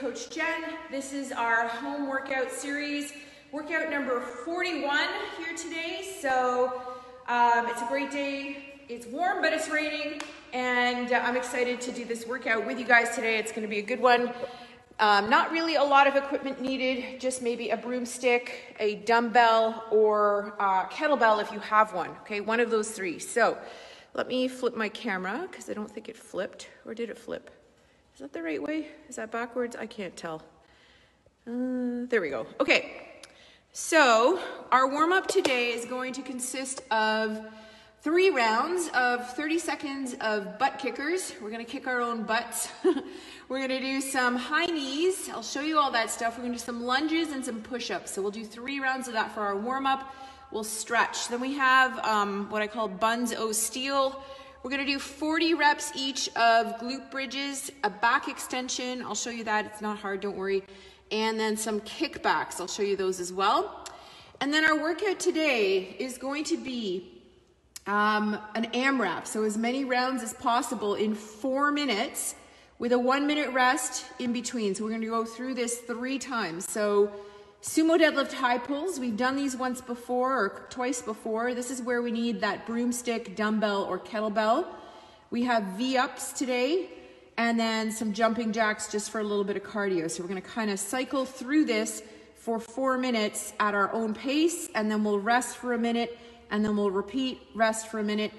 Coach Jen. This is our home workout series, workout number 41 here today. So it's a great day. It's warm, but it's raining, and I'm excited to do this workout with you guys today. It's going to be a good one. Not really a lot of equipment needed, just maybe a broomstick, a dumbbell, or a kettlebell if you have one, okay? One of those three. So let me flip my camera because I don't think it flipped, or did it flip? Is that the right way? Is that backwards? I can't tell. There we go. Okay, so our warm-up today is going to consist of 3 rounds of 30 seconds of butt kickers. We're gonna kick our own butts. We're gonna do some high knees. I'll show you all that stuff. We're gonna do some lunges and some push-ups. So we'll do 3 rounds of that for our warm-up. We'll stretch. Then we have what I call buns o steel. We're gonna do 40 reps each of glute bridges, a back extension. I'll show you that, it's not hard, don't worry. And then some kickbacks, I'll show you those as well. And then our workout today is going to be an AMRAP, so as many rounds as possible in 4 minutes with a 1-minute rest in between. So we're gonna go through this 3 times. So sumo deadlift high pulls, we've done these once before or twice before. This is where we need that broomstick, dumbbell, or kettlebell. We have V-ups today, and then some jumping jacks just for a little bit of cardio. So we're gonna kind of cycle through this for 4 minutes at our own pace, and then we'll rest for a minute, and then we'll repeat, rest for a minute,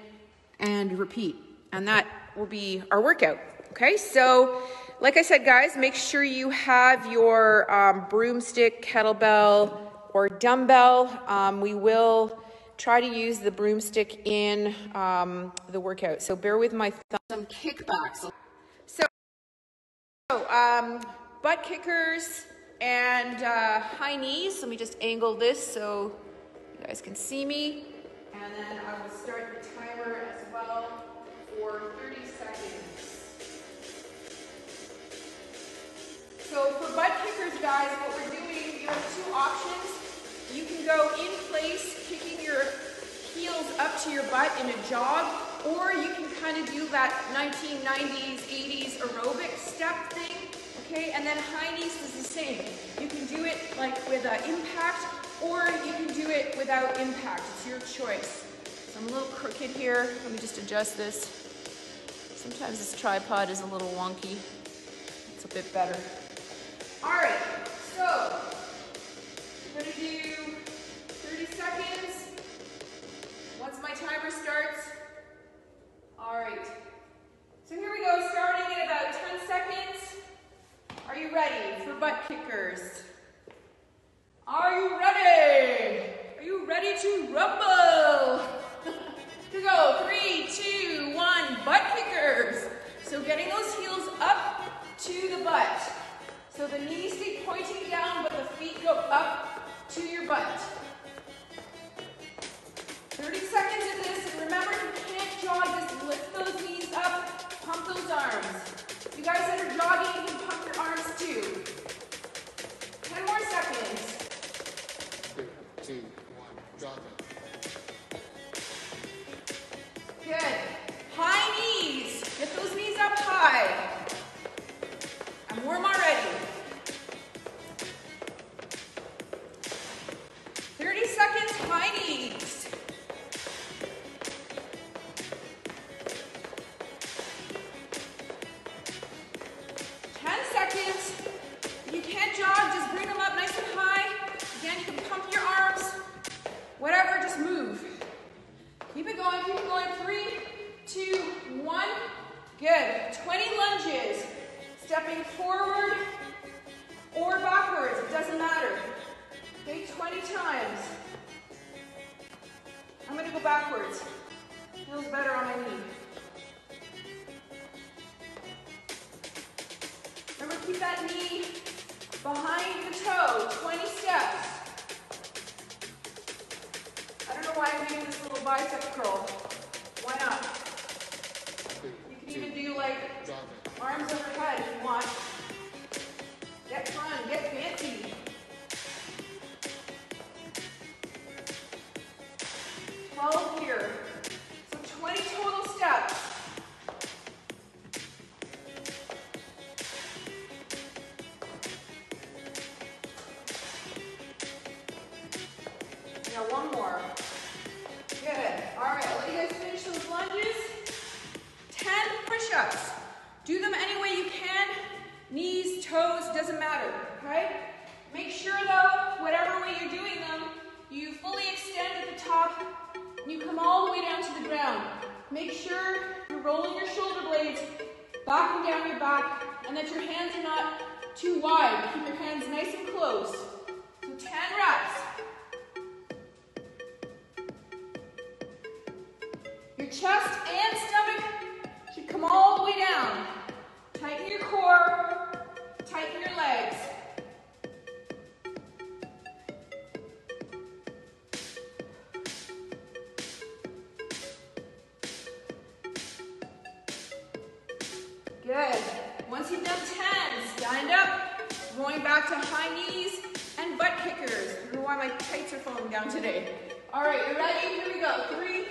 and repeat. And that will be our workout, okay? So, like I said, guys, make sure you have your broomstick, kettlebell, or dumbbell. We will try to use the broomstick in the workout. So bear with my thumb. Some kickbacks. So butt kickers and high knees. Let me just angle this so you guys can see me. And then I will start the timer as well for 30 seconds. So for butt kickers, guys, what we're doing, you have 2 options. You can go in place, kicking your heels up to your butt in a jog, or you can kind of do that 1990s, 80s aerobic step thing, okay? And then high knees is the same. You can do it like with impact, or you can do it without impact. It's your choice. So I'm a little crooked here. Let me just adjust this. Sometimes this tripod is a little wonky. It's a bit better. All right, so I'm gonna do 30 seconds. Once my timer starts. All right, so here we go, starting in about 10 seconds. Are you ready for butt kickers? Are you ready? Are you ready to rumble? Here we go, 3, 2, 1, butt kickers. So getting those heels up to the butt. So the knees stay pointing down, but the feet go up to your butt. 30 seconds of this, and remember, you can't jog, just lift those knees up, pump those arms. You guys that are jogging, you can pump your arms too. 10 more seconds. 3, 2, 1, jog it. Good. High knees. Get those knees up high. I'm warm already. 30 seconds, high knees. 10 seconds. If you can't jog, just bring them up nice and high. Again, you can pump your arms. Whatever, just move. Keep it going, 3, 2, 1. Good. 20 lunges. Stepping forward or backwards, it doesn't matter. Okay, 20 times. I'm gonna go backwards. Feels better on my knee. Remember, keep that knee behind the toe, 20 steps. I don't know why I'm doing this little bicep curl. Why not? You can even do like arms overhead if you want. Get fun, get fancy. 12 here. So 20 total steps. sure though, whatever way you're doing them, you fully extend at the top and you come all the way down to the ground. Make sure you're rolling your shoulder blades back and down your back and that your hands are not too wide. Keep your hands nice and close. So 10 reps. Your chest and stomach should come all the way down. Tighten your core, tighten your legs. Good. Once you've done 10, stand up, going back to high knees and butt kickers. I don't know why my tights are falling down today. All right, you ready? Here we go. 3,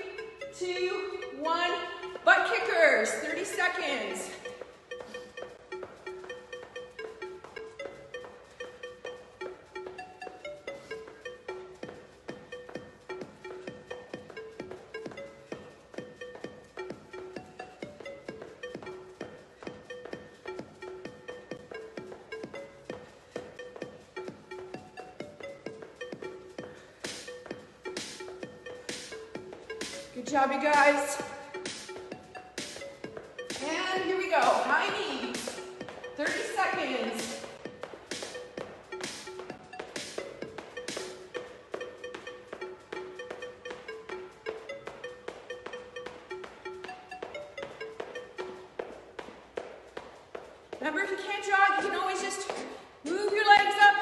2, 1. Butt kickers, 30 seconds. Good job, you guys. And here we go, high knees, 30 seconds. Remember, if you can't jog, you can always just move your legs up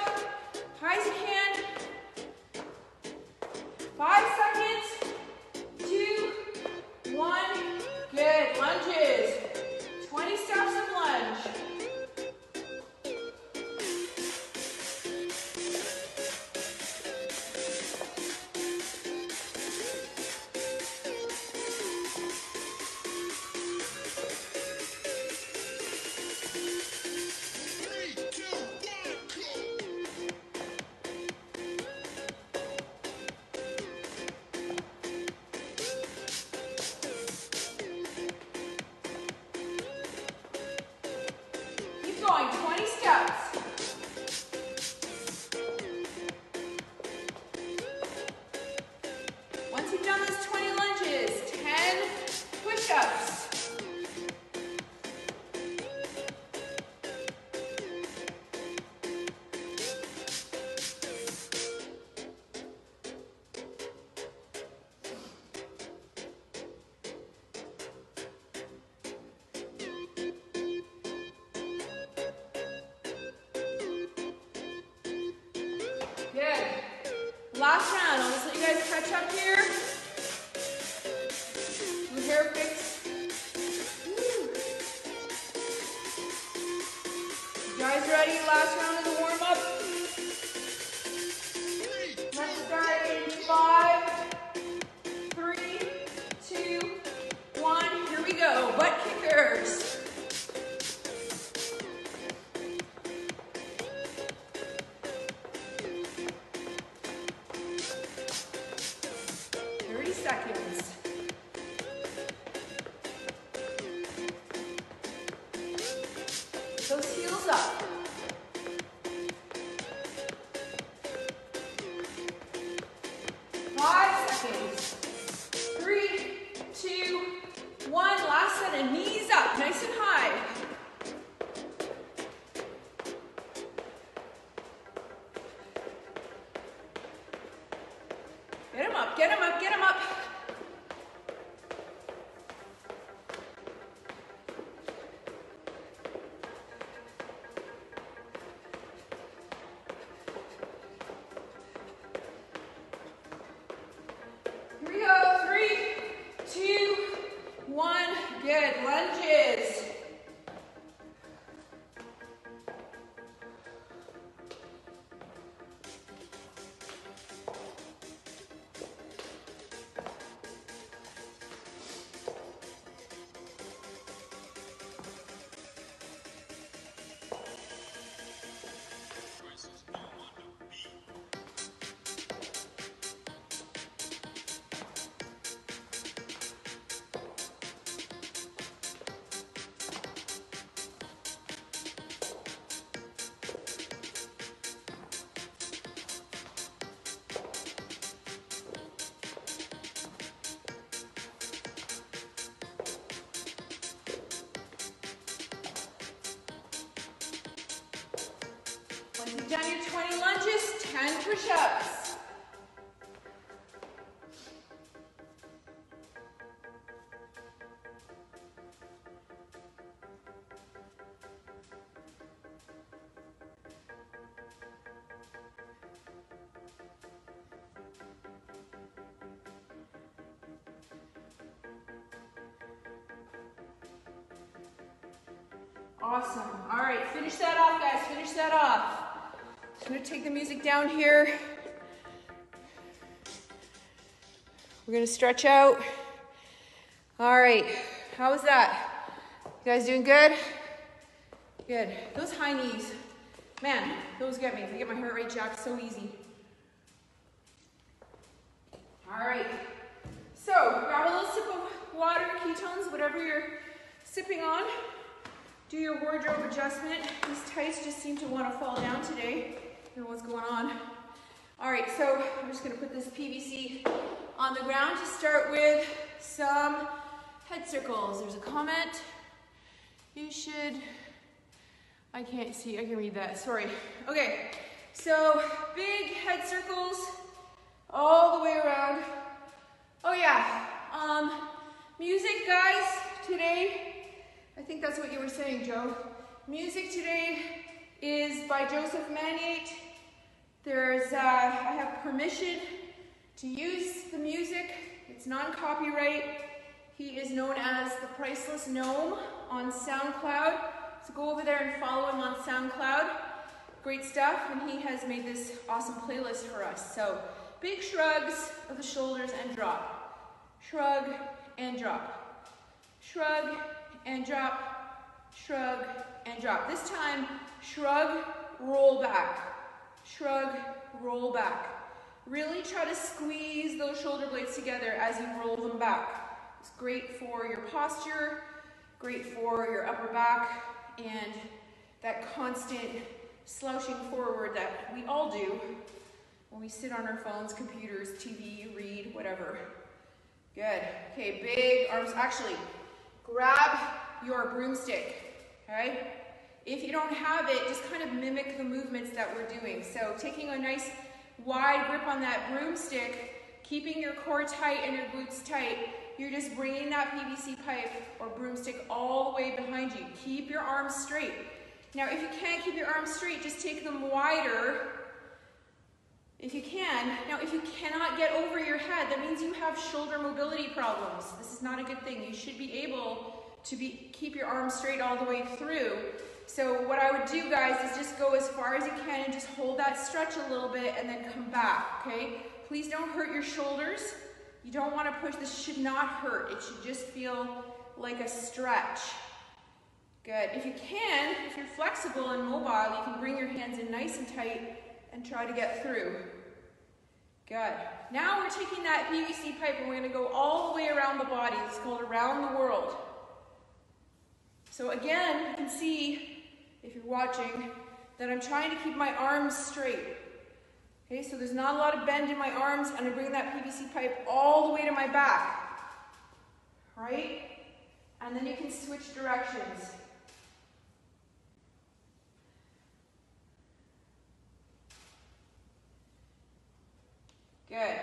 high as you can. 5 seconds, 2, 1, good, lunges, 20 steps of lunge. Going 20 steps. Once you've done those 20 lunges, 10 push-ups. Good. Last round. I'll just let you guys catch up here. Your hair fix. Woo. You guys ready? Last round of the warm-up. Let's start in 5, 3, 2, 1. Here we go. Butt kickers. Seconds. Those heels up. done your 20 lunges, 10 push-ups. Awesome. All right, finish that off, guys. Finish that off. I'm going to take the music down here. We're going to stretch out. All right, how was that? You guys doing good? Good. Those high knees, man, those get me. They get my heart rate jacked so easy. All right, so grab a little sip of water, ketones, whatever you're sipping on. Do your wardrobe adjustment. These tights just seem to want to fall down today. I don't know what's going on. All right, so I'm just going to put this PVC on the ground to start with some head circles. There's a comment. You should, I can't see, I can read that, sorry. Okay, so big head circles all the way around. Oh yeah, music guys, today, I think that's what you were saying, Joe. Music today is by Joseph Maniate. I have permission to use the music. It's non-copyright. He is known as the Priceless Gnome on SoundCloud. So go over there and follow him on SoundCloud. Great stuff, and he has made this awesome playlist for us. So big shrugs of the shoulders and drop. Shrug and drop. Shrug and drop, shrug and drop. This time, shrug, roll back. Shrug, roll back. Really try to squeeze those shoulder blades together as you roll them back. It's great for your posture, great for your upper back, and that constant slouching forward that we all do when we sit on our phones, computers, TV, read, whatever. Good. Okay, big arms. Actually, grab your broomstick, okay? If you don't have it, just kind of mimic the movements that we're doing. So taking a nice wide grip on that broomstick, keeping your core tight and your glutes tight, you're just bringing that PVC pipe or broomstick all the way behind you. Keep your arms straight. Now, if you can't keep your arms straight, just take them wider if you can. Now, if you cannot get over your head, that means you have shoulder mobility problems. This is not a good thing. You should be able to keep your arms straight all the way through. So what I would do, guys, is just go as far as you can and just hold that stretch a little bit and then come back, okay? Please don't hurt your shoulders. You don't want to push. This should not hurt. It should just feel like a stretch. Good. If you can, if you're flexible and mobile, you can bring your hands in nice and tight and try to get through. Good. Now we're taking that PVC pipe and we're going to go all the way around the body. It's called Around the World. So again, you can see, if you're watching, that I'm trying to keep my arms straight. Okay, so there's not a lot of bend in my arms, and I bring that PVC pipe all the way to my back. Right? And then you can switch directions. Good.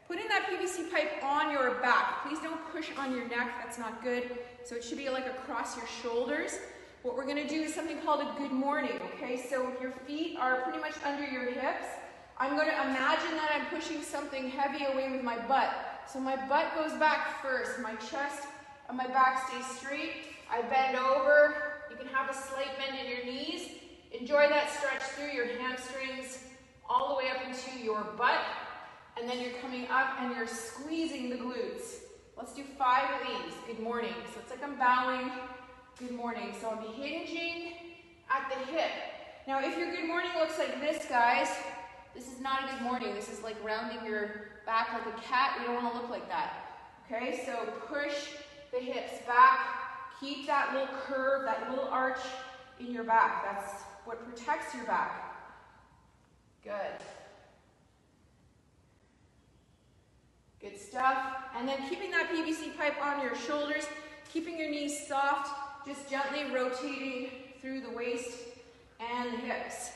Putting that PVC pipe on your back. Please don't push on your neck. That's not good. So it should be like across your shoulders. What we're going to do is something called a good morning. Okay, so your feet are pretty much under your hips. I'm going to imagine that I'm pushing something heavy away with my butt. So my butt goes back first. My chest and my back stay straight. I bend over. You can have a slight bend in your knees. Enjoy that stretch through your hamstrings all the way up into your butt. And then you're coming up and you're squeezing the glutes. Let's do 5 of these. Good morning. So it's like I'm bowing. Good morning. So I'm hinging at the hip. Now, if your good morning looks like this, guys, this is not a good morning. This is like rounding your back like a cat. We don't want to look like that. Okay, so push the hips back. Keep that little curve, that little arch in your back. That's what protects your back. Good. Good stuff. And then keeping that PVC pipe on your shoulders, keeping your knees soft, just gently rotating through the waist and the hips.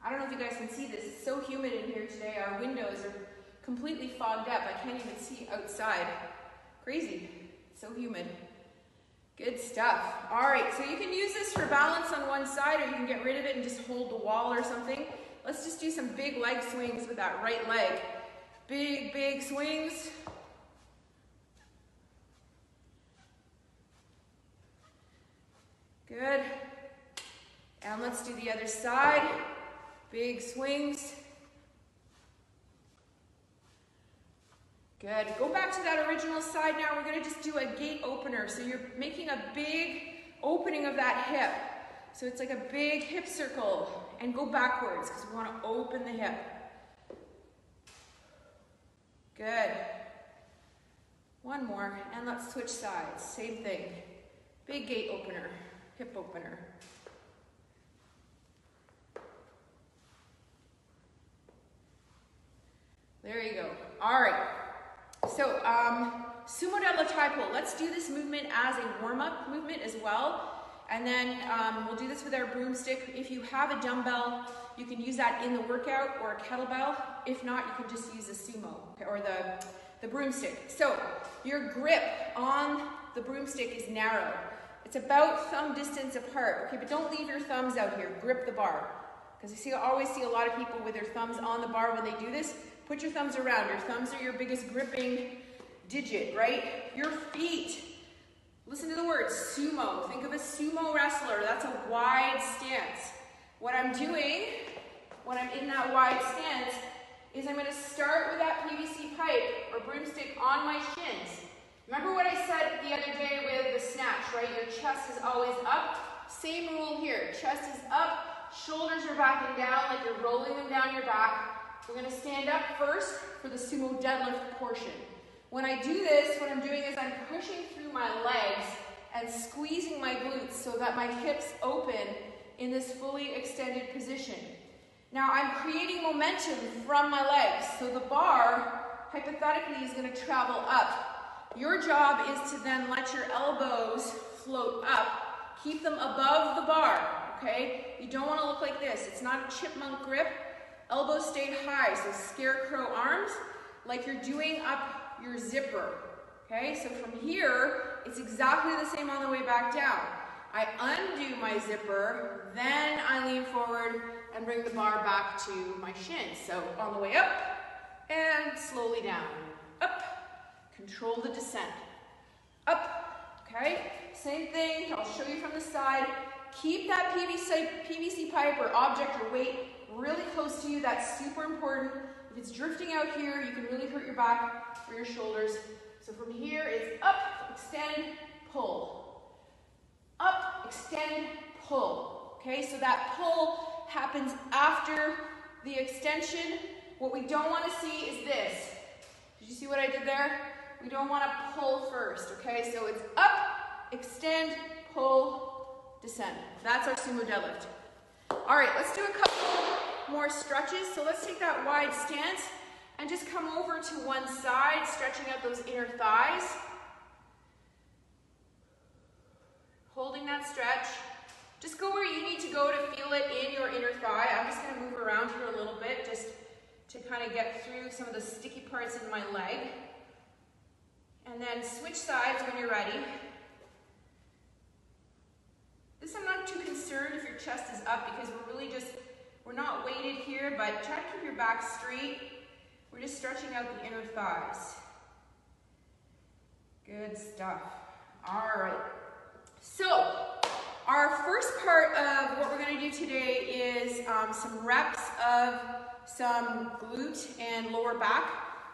I don't know if you guys can see this. It's so humid in here today. Our windows are completely fogged up. I can't even see outside. Crazy. It's so humid. Good stuff. All right, so you can use this for balance on one side, or you can get rid of it and just hold the wall or something. Let's just do some big leg swings with that right leg. Big, big swings. Good. And let's do the other side. Big swings. Good. Go back to that original side now. We're going to just do a gate opener. So you're making a big opening of that hip. So it's like a big hip circle. And go backwards because we want to open the hip. Good. One more. And let's switch sides. Same thing. Big gate opener. Hip opener. There you go. All right. So, sumo deadlift high pull. Let's do this movement as a warm-up movement as well. And then we'll do this with our broomstick. If you have a dumbbell, you can use that in the workout or a kettlebell. If not, you can just use the sumo or the broomstick. So, your grip on the broomstick is narrow. It's about thumb distance apart. Okay, but don't leave your thumbs out here. Grip the bar. Because I always see a lot of people with their thumbs on the bar when they do this. Put your thumbs around. Your thumbs are your biggest gripping digit, right? Your feet. Listen to the word sumo. Think of a sumo wrestler. That's a wide stance. What I'm doing when I'm in that wide stance is I'm going to start with that PVC pipe or broomstick on my shins. Remember what I said the other day with the snatch, right? Your chest is always up. Same rule here. Chest is up. Shoulders are backing down like you're rolling them down your back. We're going to stand up first for the sumo deadlift portion. When I do this, what I'm doing is I'm pushing through my legs and squeezing my glutes so that my hips open in this fully extended position. Now I'm creating momentum from my legs. So the bar, hypothetically, is going to travel up. Your job is to then let your elbows float up. Keep them above the bar, okay? You don't want to look like this. It's not a chipmunk grip. Elbows stay high, so scarecrow arms, like you're doing up your zipper, okay? So from here, it's exactly the same on the way back down. I undo my zipper, then I lean forward and bring the bar back to my shins. So on the way up, and slowly down. Up, control the descent. Up, okay? Same thing, I'll show you from the side. Keep that PVC pipe or object or weight really close to you. That's super important. If it's drifting out here, you can really hurt your back or your shoulders. So from here, it's up, extend, pull. Up, extend, pull. Okay, so that pull happens after the extension. What we don't want to see is this. Did you see what I did there? We don't want to pull first, okay? So it's up, extend, pull, descend. That's our sumo deadlift. All right, let's do a couple more stretches. So let's take that wide stance and just come over to one side, stretching out those inner thighs. Holding that stretch. Just go where you need to go to feel it in your inner thigh. I'm just going to move around here a little bit just to kind of get through some of the sticky parts in my leg. And then switch sides when you're ready. This I'm not too concerned if your chest is up because we're not weighted here, but try to keep your back straight. We're just stretching out the inner thighs. Good stuff. All right. So, our first part of what we're going to do today is some reps of some glute and lower back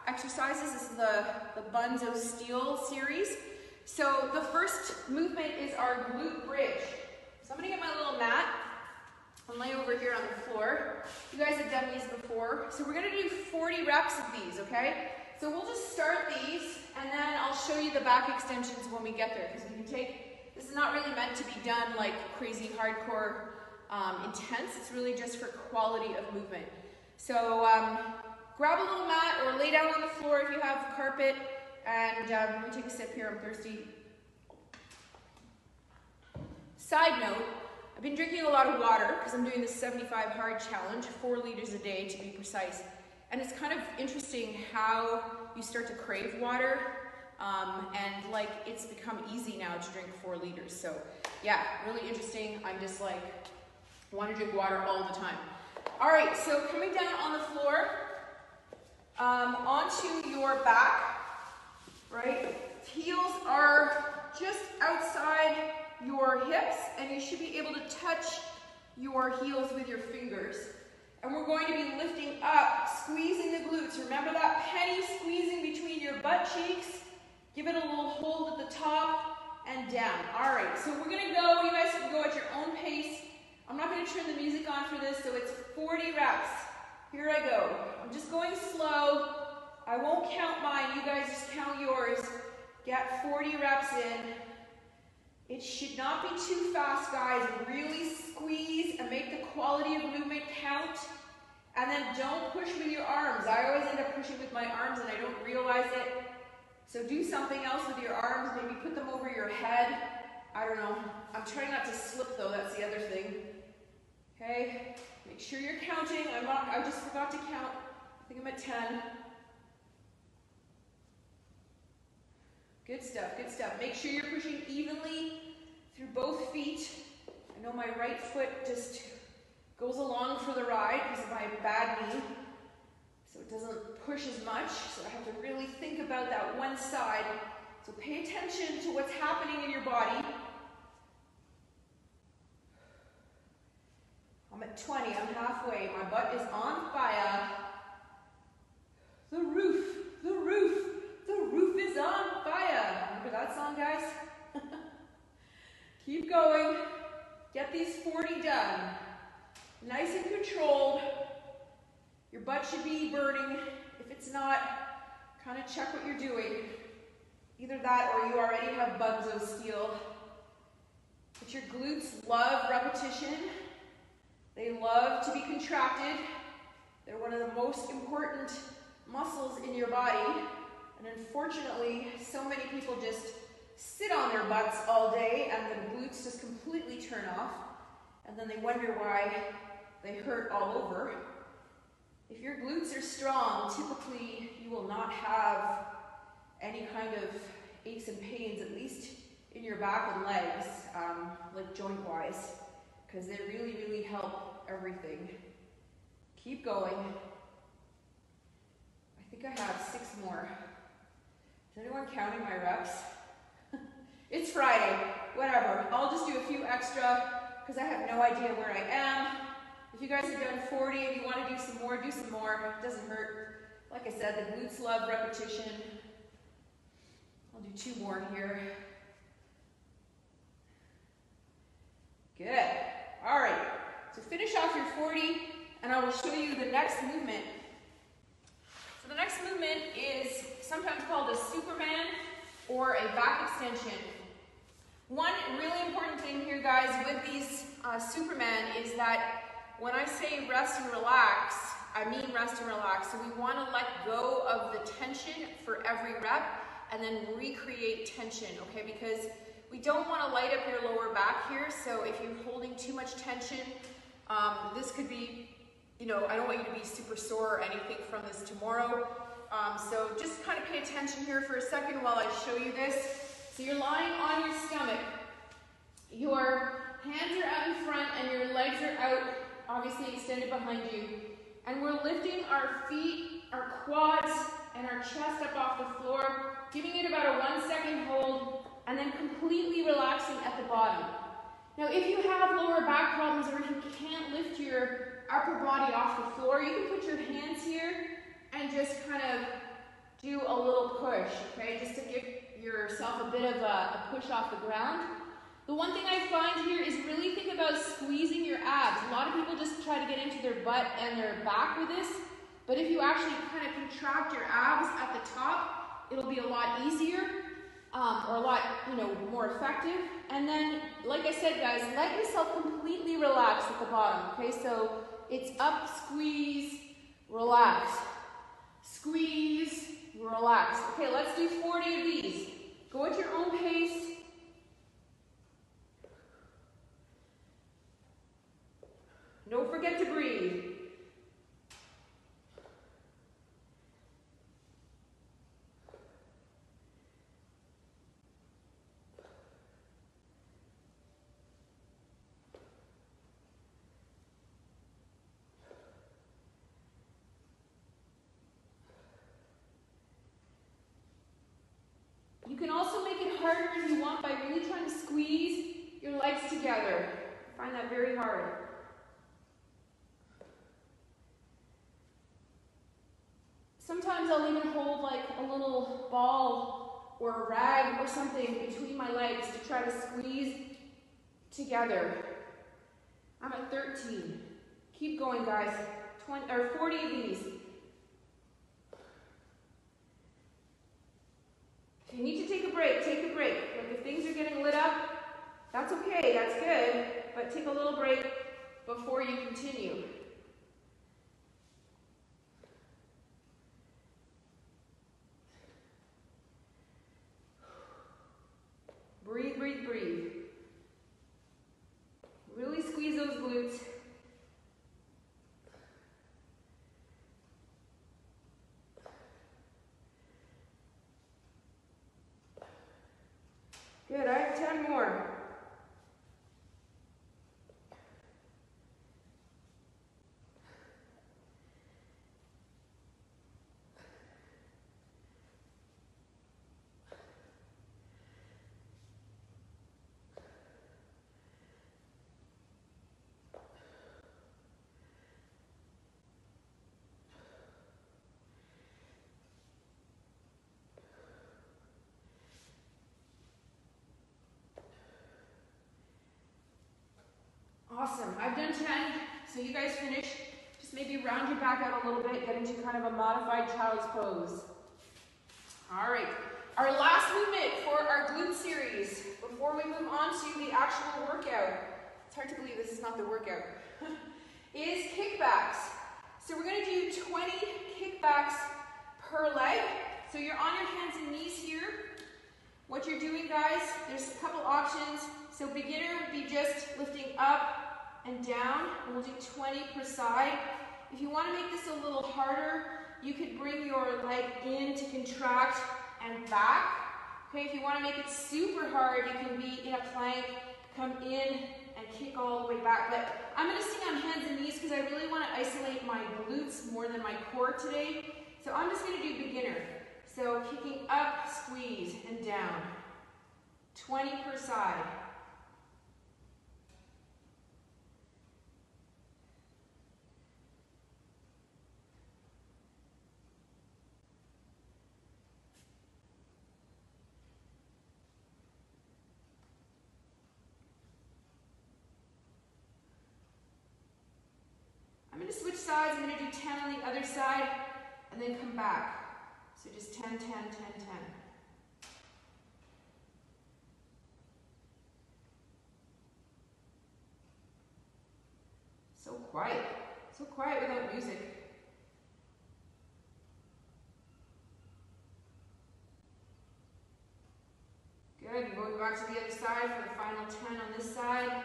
exercises. This is the Buns of Steel series. So the first movement is our glute bridge. So I'm going to get my little mat and lay over here on the floor. You guys have done these before. So we're going to do 40 reps of these, okay? So we'll just start these and then I'll show you the back extensions when we get there because we can take, this is not really meant to be done like crazy hardcore intense. It's really just for quality of movement. So grab a little mat or lay down on the floor if you have carpet and let me take a sip here, I'm thirsty. Side note, I've been drinking a lot of water because I'm doing this 75 hard challenge, 4 liters a day to be precise. And it's kind of interesting how you start to crave water, and like it's become easy now to drink 4 liters. So yeah, really interesting. I'm just like, want to drink water all the time. All right, so coming down on the floor, onto your back, right? Heels are just outside your hips, and you should be able to touch your heels with your fingers. And we're going to be lifting up, squeezing the glutes. Remember that penny squeezing between your butt cheeks? Give it a little hold at the top and down. All right, so we're gonna go, you guys can go at your own pace. I'm not gonna turn the music on for this, so it's 40 reps. Here I go. I'm just going slow. I won't count mine, you guys just count yours. Get 40 reps in. It should not be too fast, guys. Really squeeze and make the quality of movement count. And then don't push with your arms. I always end up pushing with my arms and I don't realize it. So do something else with your arms. Maybe put them over your head. I don't know. I'm trying not to slip though. That's the other thing. Okay. Make sure you're counting. I just forgot to count. I think I'm at 10. Good stuff, good stuff. Make sure you're pushing evenly through both feet. I know my right foot just goes along for the ride because of my bad knee, so it doesn't push as much, so I have to really think about that one side. So pay attention to what's happening in your body. I'm at 20, I'm halfway. My butt is on fire. The roof is on fire. Remember that song, guys? Keep going. Get these 40 done. Nice and controlled. Your butt should be burning. If it's not, kind of check what you're doing. Either that or you already have bugs of steel. But your glutes love repetition. They love to be contracted. They're one of the most important muscles in your body. And unfortunately, so many people just sit on their butts all day and the glutes just completely turn off. And then they wonder why they hurt all over. If your glutes are strong, typically you will not have any kind of aches and pains, at least in your back and legs, like joint-wise, because they really, really help everything. Keep going. I think I have 6 more. Is anyone counting my reps? It's Friday, whatever. I'll just do a few extra because I have no idea where I am. If you guys have done 40 and you want to do some more, do some more. It doesn't hurt. Like I said, the glutes love repetition. I'll do 2 more here. Good. All right. So finish off your 40 and I will show you the next movement. So the next movement is sometimes called a Superman or a back extension. One really important thing here, guys, with these Superman is that when I say rest and relax, I mean rest and relax. So we want to let go of the tension for every rep and then recreate tension, okay? Because we don't want to light up your lower back here. So if you're holding too much tension, this could be, you know, I don't want you to be super sore or anything from this tomorrow. So just kind of pay attention here for a second while I show you this. So you're lying on your stomach. Your hands are out in front and your legs are out, obviously extended behind you. And we're lifting our feet, our quads, and our chest up off the floor, giving it about a 1 second hold, and then completely relaxing at the bottom. Now, if you have lower back problems or if you can't lift your upper body off the floor, you can put your hands here and just kind of do a little push, okay? Just to give yourself a bit of a push off the ground. The one thing I find here is really think about squeezing your abs. A lot of people just try to get into their butt and their back with this, but if you actually kind of contract your abs at the top, it'll be a lot easier, or a lot, more effective. And then, like I said, guys, let yourself completely relax at the bottom, okay? So it's up, squeeze, relax. Squeeze, relax. Okay, let's do 40 of these. Go at your own pace. you want by really trying to squeeze your legs together. I find that very hard. Sometimes I'll even hold like a little ball or a rag or something between my legs to try to squeeze together. I'm at 13. Keep going, guys. 20 or 40 of these. If you need to take a break, take a break. Like if things are getting lit up, that's okay, that's good, but take a little break before you continue. Breathe, breathe, breathe. Really squeeze those glutes. Good, I have 10 more. Awesome, I've done 10, so you guys finish. Just maybe round your back out a little bit, get into kind of a modified child's pose. All right, our last movement for our glute series, before we move on to the actual workout, it's hard to believe this is not the workout, is kickbacks. So we're gonna do 20 kickbacks per leg. So you're on your hands and knees here. What you're doing, guys, there's a couple options. So beginner would be just lifting up and down, and we'll do 20 per side. If you want to make this a little harder, you could bring your leg in to contract and back. Okay, if you want to make it super hard, you can be in a plank, come in and kick all the way back. But I'm going to stay on hands and knees because I really want to isolate my glutes more than my core today. So I'm just going to do beginner. So kicking up, squeeze, and down. 20 per side. I'm going to switch sides. I'm going to do 10 on the other side and then come back. So just 10, 10, 10, 10. So quiet without music. Good, and going back to the other side for the final 10 on this side.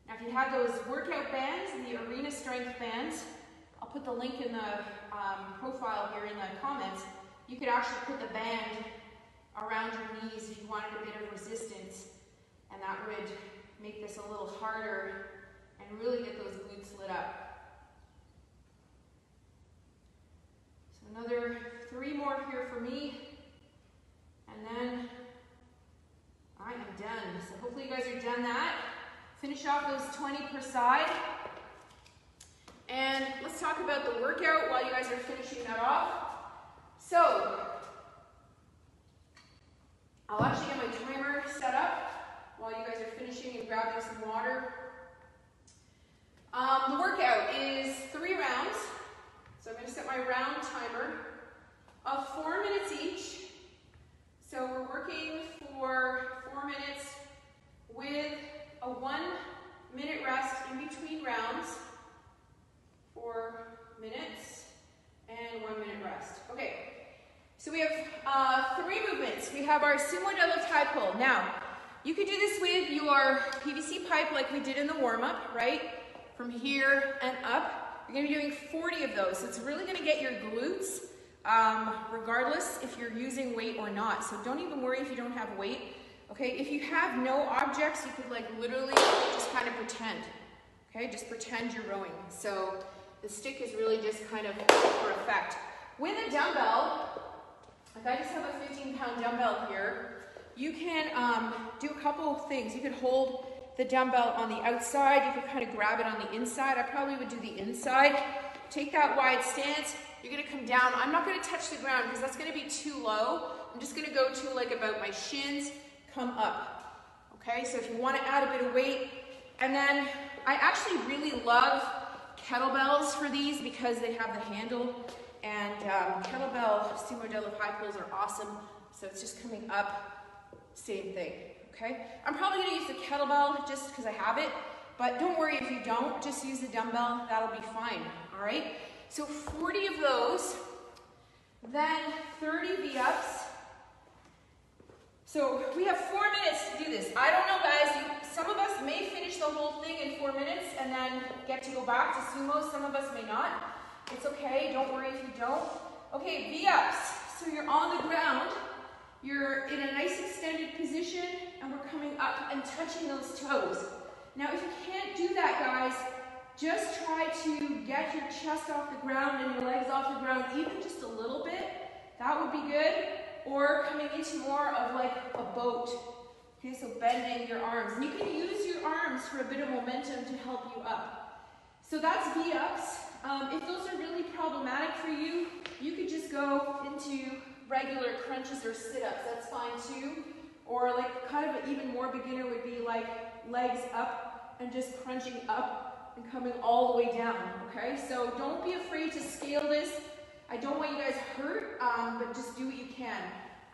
Now if you have those workout bands, the Arena Strength bands, I'll put the link in the profile here in the comments. You could actually put the band around your knees if you wanted a bit of resistance, and that would make this a little harder and really get those glutes lit up. So another 3 more here for me, and then I am done. So hopefully you guys are done that. Finish off those 20 per side. And let's talk about the workout while you guys are finishing that off. So, I'll actually get my timer set up while you guys are finishing and grabbing some water. The workout is 3 rounds. So I'm going to set my round timer of 4 minutes each. So we're working for 4 minutes with a 1 minute rest in between rounds. 4 minutes and 1 minute rest. Okay, so we have 3 movements. We have our sumo deadlift high pull. Now, you could do this with your PVC pipe like we did in the warm-up, right? From here and up. You're gonna be doing 40 of those. So it's really gonna get your glutes regardless if you're using weight or not. So don't even worry if you don't have weight. Okay, if you have no objects, you could like literally just kind of pretend. Okay, just pretend you're rowing. So the stick is really just kind of for effect. With a dumbbell, like I just have a 15-pound dumbbell here, you can do a couple of things. You could hold the dumbbell on the outside. You could kind of grab it on the inside. I probably would do the inside. Take that wide stance. You're gonna come down. I'm not gonna touch the ground because that's gonna be too low. I'm just gonna go to like about my shins, come up. Okay, so if you wanna add a bit of weight, and then I actually really love kettlebells for these because they have the handle, and kettlebell sumo deadlift high pulls are awesome. So it's just coming up, same thing, okay? I'm probably gonna use the kettlebell just because I have it, but don't worry if you don't, just use the dumbbell, that'll be fine, all right? So 40 of those, then 30 V-ups. So we have 4 minutes to do this. I don't know, guys, some of us may finish the whole thing in 4 minutes and then get to go back to sumo. Some of us may not. It's okay, don't worry if you don't. Okay, V-ups. So you're on the ground, you're in a nice extended position, and we're coming up and touching those toes. Now, if you can't do that, guys, just try to get your chest off the ground and your legs off the ground, even just a little bit. That would be good. Or coming into more of like a boat. Okay, so bending your arms. And you can use your arms for a bit of momentum to help you up. So that's V-ups. If those are really problematic for you, you could just go into regular crunches or sit-ups. That's fine too. Or like kind of an even more beginner would be like legs up and just crunching up and coming all the way down, okay? So don't be afraid to scale this. I don't want you guys hurt, but just do what you can.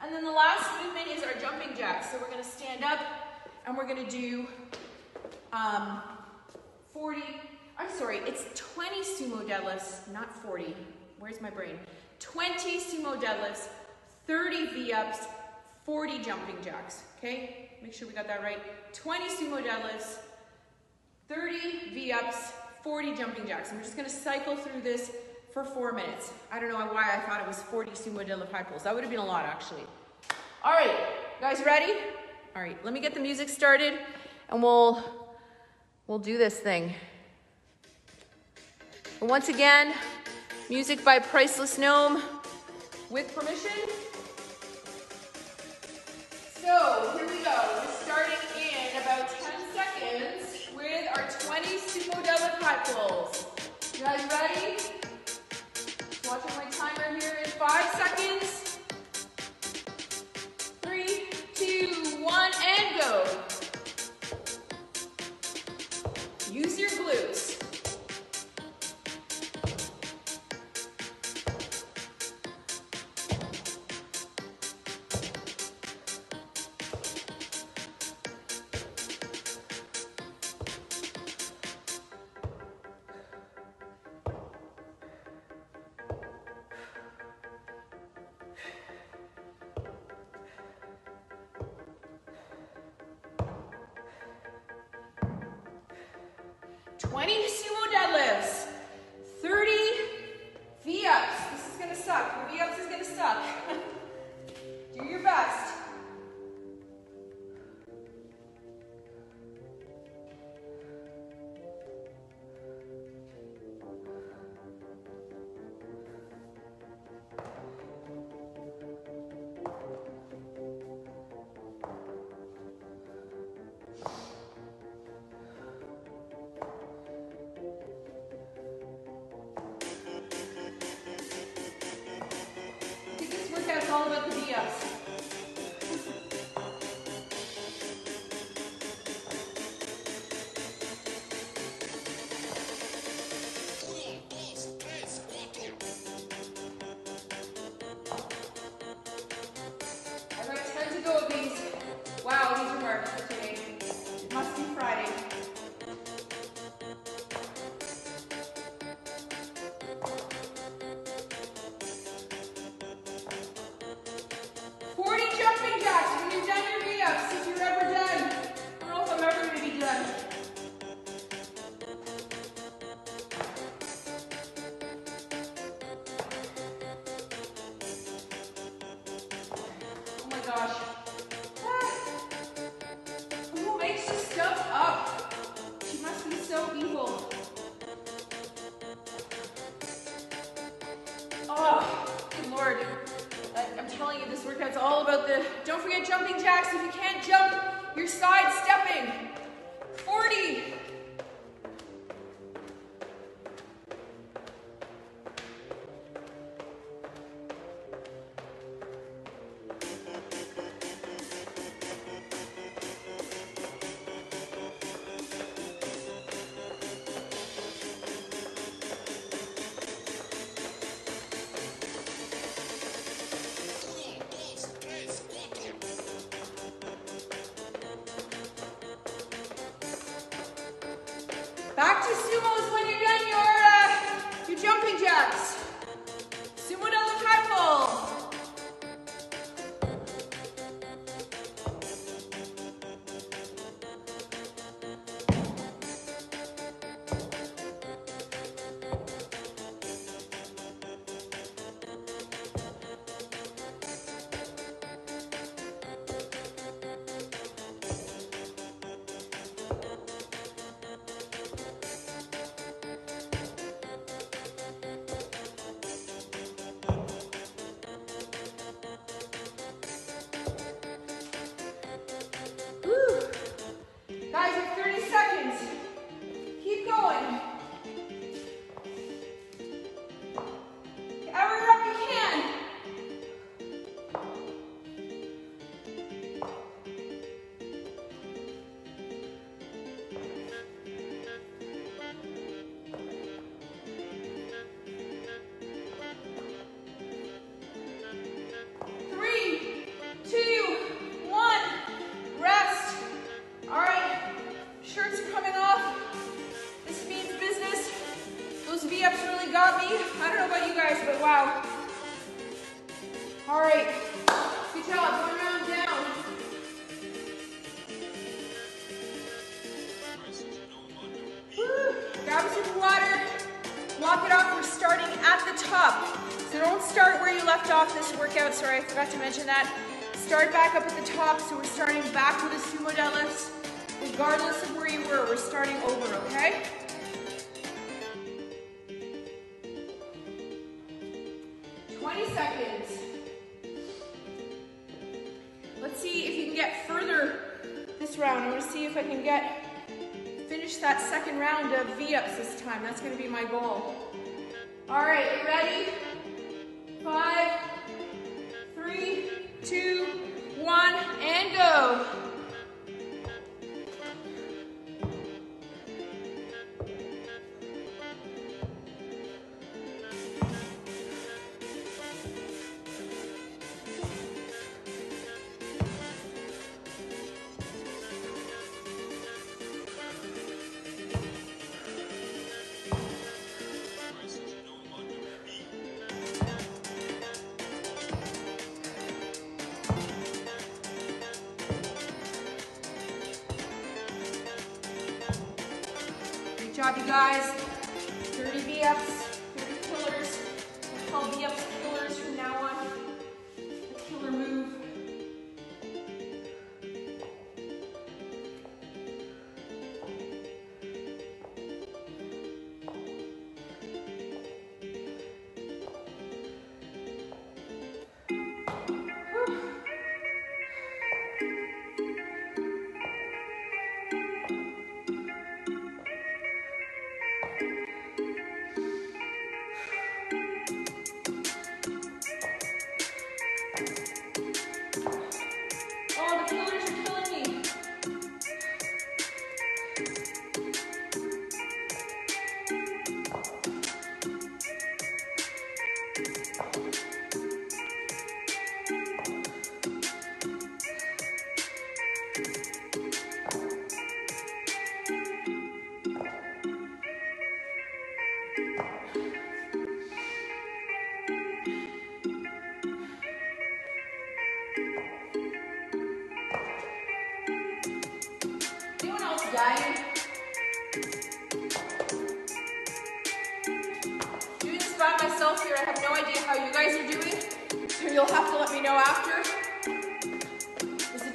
And then the last movement is our jumping jacks. So we're gonna stand up and we're gonna do 20 sumo deadlifts, not 40. Where's my brain? 20 sumo deadlifts, 30 V-ups, 40 jumping jacks, okay? Make sure we got that right. 20 sumo deadlifts, 30 V-ups, 40 jumping jacks. And we're just gonna cycle through this for 4 minutes. I don't know why I thought it was 40 sumo deadlift high pulls. That would have been a lot, actually. All right, guys ready? All right, let me get the music started and we'll do this thing. And once again, music by Priceless Gnome with permission. So here we go. We're starting in about 10 seconds with our 20 sumo deadlift high pulls. You guys ready? Watching my timer here in 5 seconds. 3, 2, 1, and go. Use your glutes. It's all about the V-ups. I've got 10 to go of these. Wow, these are hard for today. It must be Friday. gosh. Who makes this stuff up? She must be so evil. Oh, good Lord. I'm telling you, this workout's all about the, don't forget jumping jacks. If you can't jump, you're sidestepping. 40. Back to sumos when you're done your jumping jacks. Sumo double triple. Guys, you have 30 seconds. Keep going. Hurry up you can. Three, two, one. Rest. All right. Shirts are coming off. This means business. Those V-ups really got me. I don't know about you guys, but wow. All right. Good job. One round down. Woo. Grab a sip of water. Walk it off. We're starting at the top. So don't start where you left off this workout. Sorry, I forgot to mention that. Start back up at the top. So we're starting back with the sumo deadlifts. Regardless of where you were, we're starting over, okay? Seconds. Let's see if you can get further this round. I want to see if I can finish that second round of V-ups this time. That's going to be my goal. All right, you ready? 5, 3, 2, 1, and go. Good job, you guys. 30 V-ups, 30 killers. We call V-ups killers from now on. A killer move. Dying. Doing this by myself here, I have no idea how you guys are doing, so you'll have to let me know after.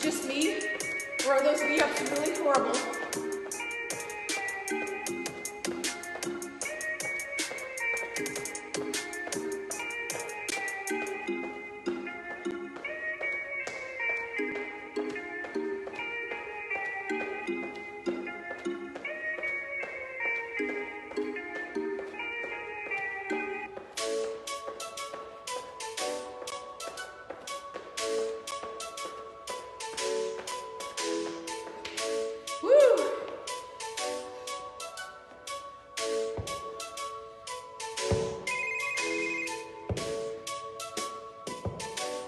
just me? Or are those V-ups really horrible?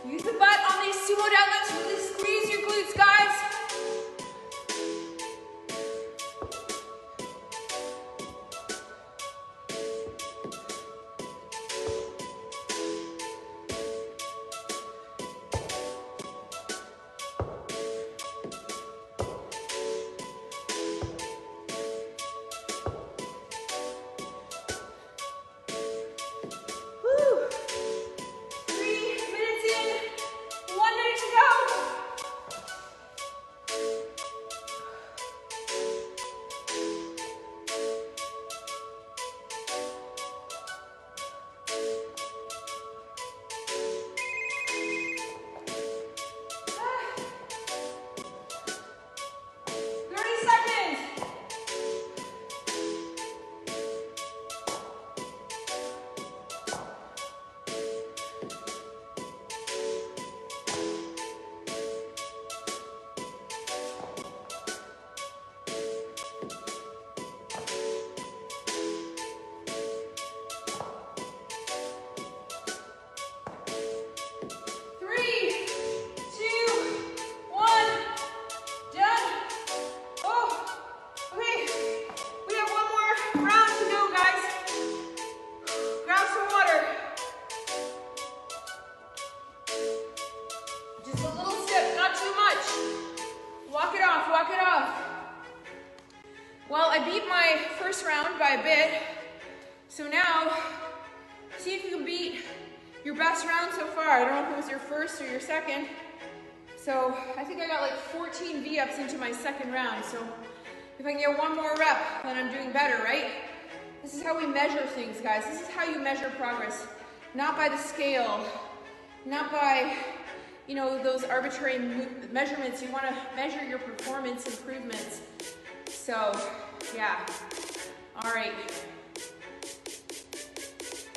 Use the butt on these sumo deadlifts to really squeeze your glutes, guys. Well, I beat my first round by a bit, so now see if you can beat your best round so far. I don't know if it was your first or your second. So I think I got like 14 V-ups into my second round. So if I can get one more rep, then I'm doing better, right? This is how we measure things, guys. This is how you measure progress. Not by the scale, not by, you know, those arbitrary measurements. You want to measure your performance improvements. So, yeah. All right.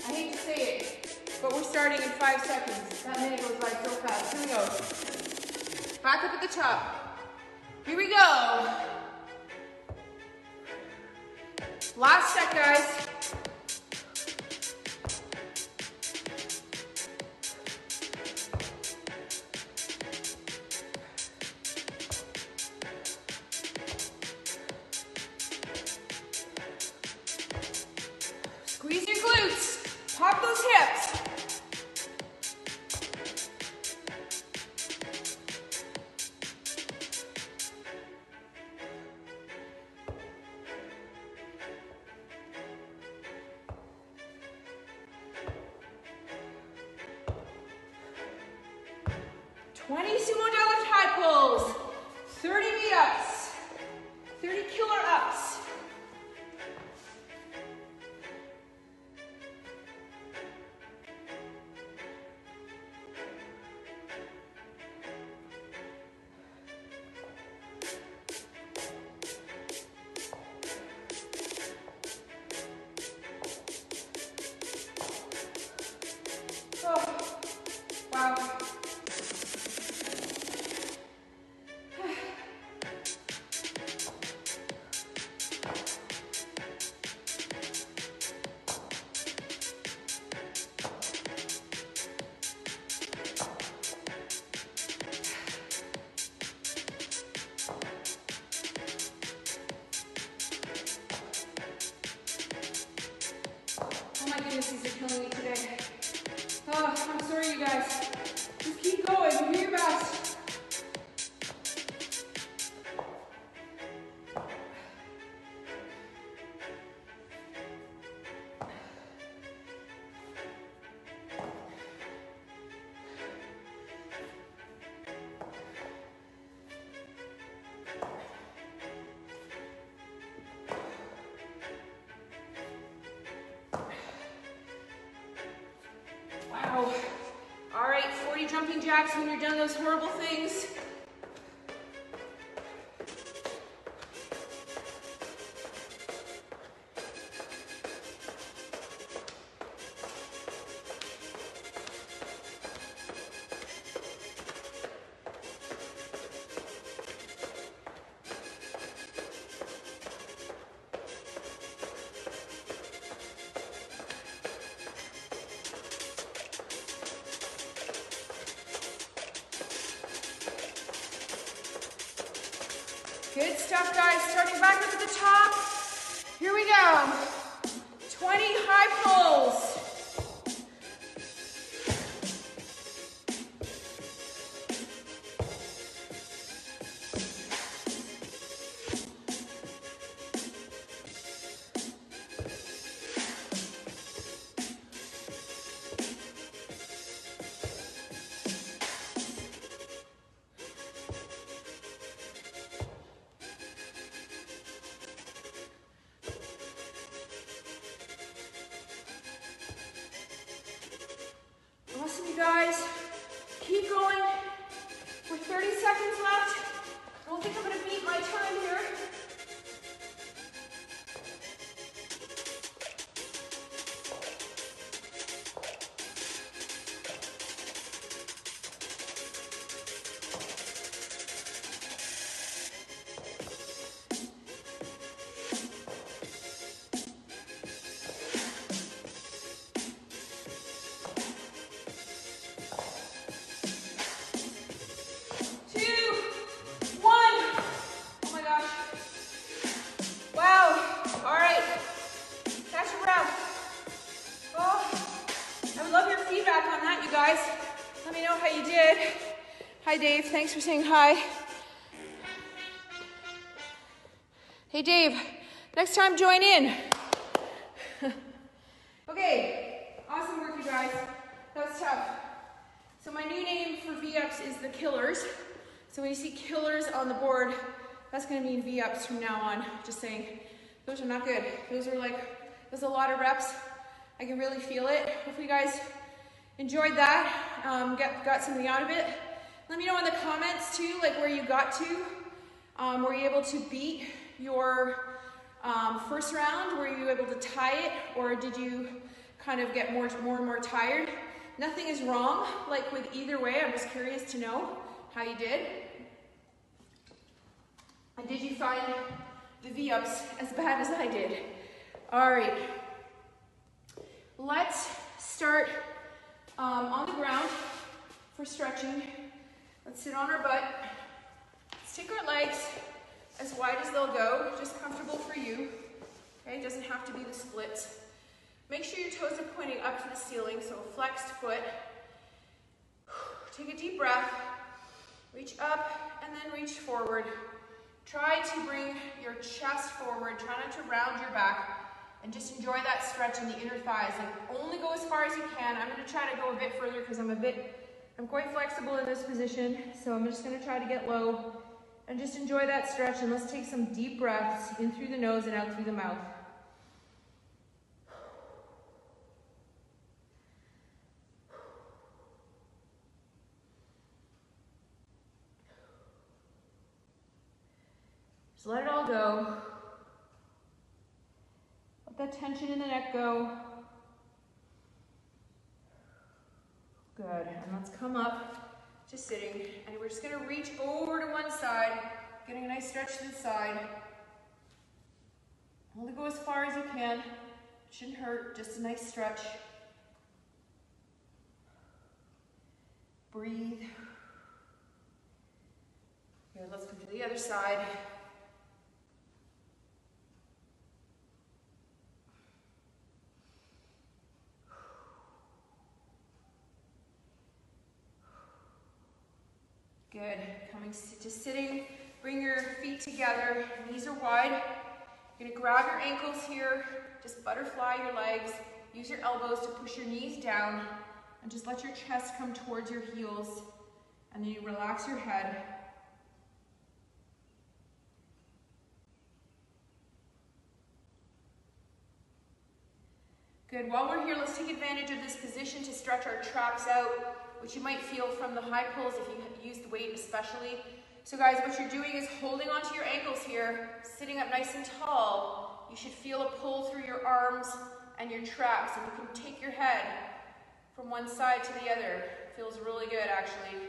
I hate to say it, but we're starting in 5 seconds. That minute goes by so fast. Here we go. Back up at the top. Here we go. Last set, guys. Squeeze your glutes. Pop those hips. Sumo deadlift high pulls, 30 V-ups, 30 killer ups. Oh, wow. jumping jacks when you're done those horrible things. Good stuff, guys. Starting back up at the top. Here we go. 20 high pulls. Awesome, you guys. Keep going. With 30 seconds left. I don't think I'm going to beat my time here. Guys, let me know how you did. Hi Dave, thanks for saying hi. Hey Dave, next time join in. Okay, awesome work you guys. That was tough. So my new name for V-ups is the Killers. So when you see Killers on the board, that's gonna mean V-ups from now on. Just saying, those are not good. Those are like, there's a lot of reps. I can really feel it. Hopefully you guys enjoyed that, got something out of it. Let me know in the comments too, like where you got to. Were you able to beat your first round? Were you able to tie it, or did you kind of get more and more tired? Nothing is wrong, like with either way. I'm just curious to know how you did. And did you find the V-ups as bad as I did? All right, let's start on the ground for stretching. Let's sit on our butt. Let's take our legs as wide as they'll go, just comfortable for you. Okay, it doesn't have to be the splits. Make sure your toes are pointing up to the ceiling, so a flexed foot. Take a deep breath, reach up and then reach forward. Try to bring your chest forward, try not to round your back. And just enjoy that stretch in the inner thighs. Like only go as far as you can. I'm gonna try to go a bit further because I'm quite flexible in this position. So I'm just gonna try to get low and just enjoy that stretch. And let's take some deep breaths in through the nose and out through the mouth. Just let it all go. Let that tension in the neck go. Good, and let's come up to sitting, and we're just gonna reach over to one side, getting a nice stretch to the side. Only go as far as you can. It shouldn't hurt, just a nice stretch. Breathe. Good, let's come to the other side. Good, coming to sitting, bring your feet together, knees are wide. You're gonna grab your ankles here, just butterfly your legs, use your elbows to push your knees down, and just let your chest come towards your heels, and then you relax your head. Good, while we're here, let's take advantage of this position to stretch our traps out. which you might feel from the high pulls if you use the weight especially. So guys, what you're doing is holding onto your ankles here, sitting up nice and tall. You should feel a pull through your arms and your traps, and you can take your head from one side to the other. Feels really good actually.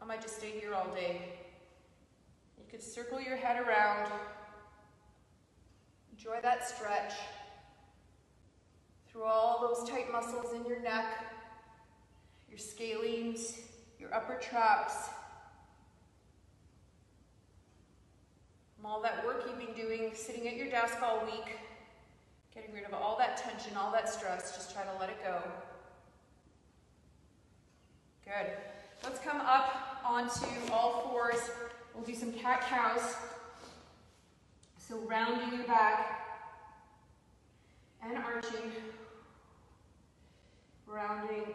I might just stay here all day. You could circle your head around. Enjoy that stretch through all those tight muscles in your neck, your scalenes, your upper traps. From all that work you've been doing, sitting at your desk all week, getting rid of all that tension, all that stress, just try to let it go. Good. Let's come up onto all fours. We'll do some cat-cows. So rounding your back and arching, rounding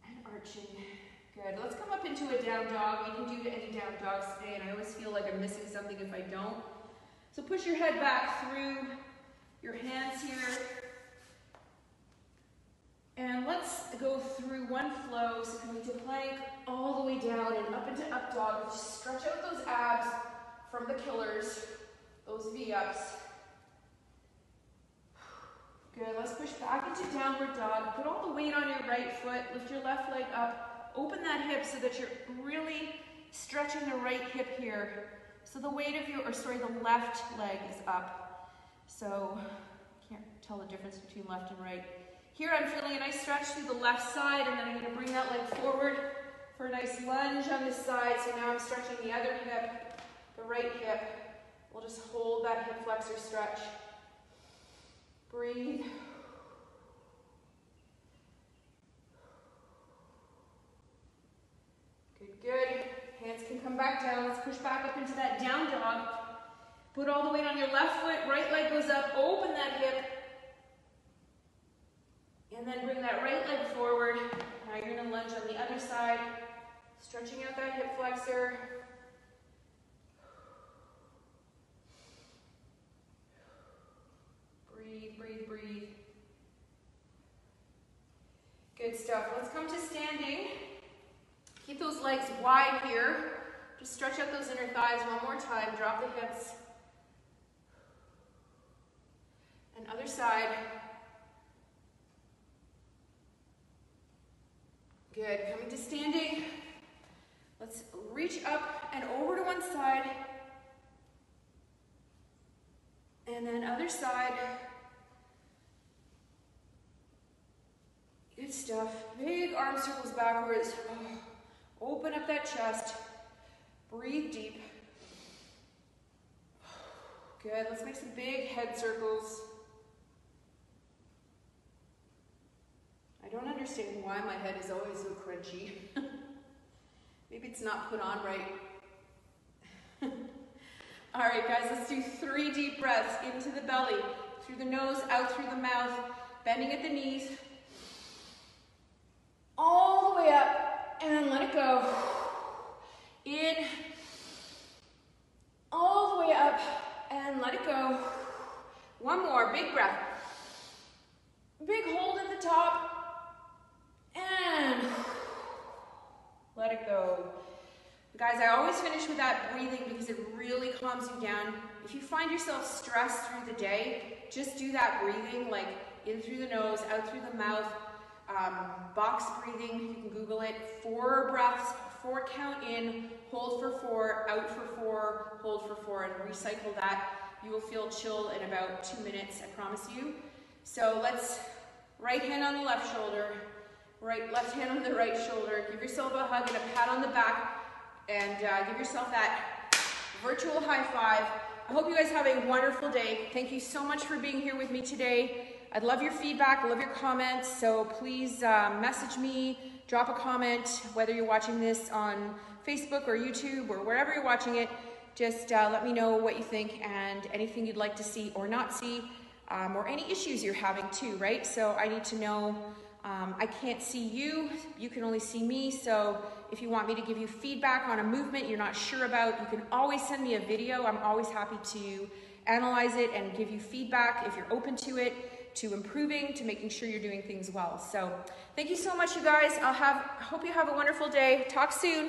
and arching. Good. Let's come up into a down dog. You can do any down dogs today, and I always feel like I'm missing something if I don't. So push your head back through your hands here. And let's go through one flow. So coming to plank all the way down and up into up dog. Just stretch out those abs from the killers, those V-ups. Good, let's push back into downward dog. Put all the weight on your right foot, lift your left leg up, open that hip so that you're really stretching the right hip here. So the weight of your, the left leg is up. So, can't tell the difference between left and right. Here I'm feeling a nice stretch through the left side, and then I'm gonna bring that leg forward for a nice lunge on this side. So now I'm stretching the other hip. The right hip. We'll just hold that hip flexor stretch. Breathe. Good, good. Hands can come back down. Let's push back up into that down dog. Put all the weight on your left foot. Right leg goes up. Open that hip. And then bring that right leg forward. Now you're going to lunge on the other side. Stretching out that hip flexor. Breathe, breathe, breathe. Good stuff. Let's come to standing. Keep those legs wide here. Just stretch out those inner thighs one more time. Drop the hips. And other side. Good. Coming to standing. Let's reach up and over to one side. And then other side. Good stuff. Big arm circles backwards. Open up that chest. Breathe deep. Good. Let's make some big head circles. I don't understand why my head is always so crunchy. Maybe it's not put on right. All right, guys, let's do 3 deep breaths into the belly, through the nose, out through the mouth, bending at the knees. All the way up, and then let it go. In. All the way up, and let it go. One more, big breath. Big hold at the top, and let it go. Guys, I always finish with that breathing because it really calms you down. If you find yourself stressed through the day, just do that breathing, like in through the nose, out through the mouth. Box breathing, you can Google it. 4 breaths, 4 count in, hold for 4, out for 4, hold for 4, and recycle that. You will feel chill in about 2 minutes, I promise you. So let's, right hand on the left shoulder, left hand on the right shoulder. Give yourself a hug and a pat on the back, and give yourself that virtual high five. I hope you guys have a wonderful day. Thank you so much for being here with me today. I'd love your feedback, I love your comments, so please message me, drop a comment, whether you're watching this on Facebook or YouTube or wherever you're watching it. Just let me know what you think and anything you'd like to see or not see, or any issues you're having too, right? So I need to know. I can't see you, you can only see me, so if you want me to give you feedback on a movement you're not sure about, you can always send me a video. I'm always happy to analyze it and give you feedback if you're open to it. to improving, to making sure you're doing things well. So thank you so much, you guys. Hope you have a wonderful day. Talk soon.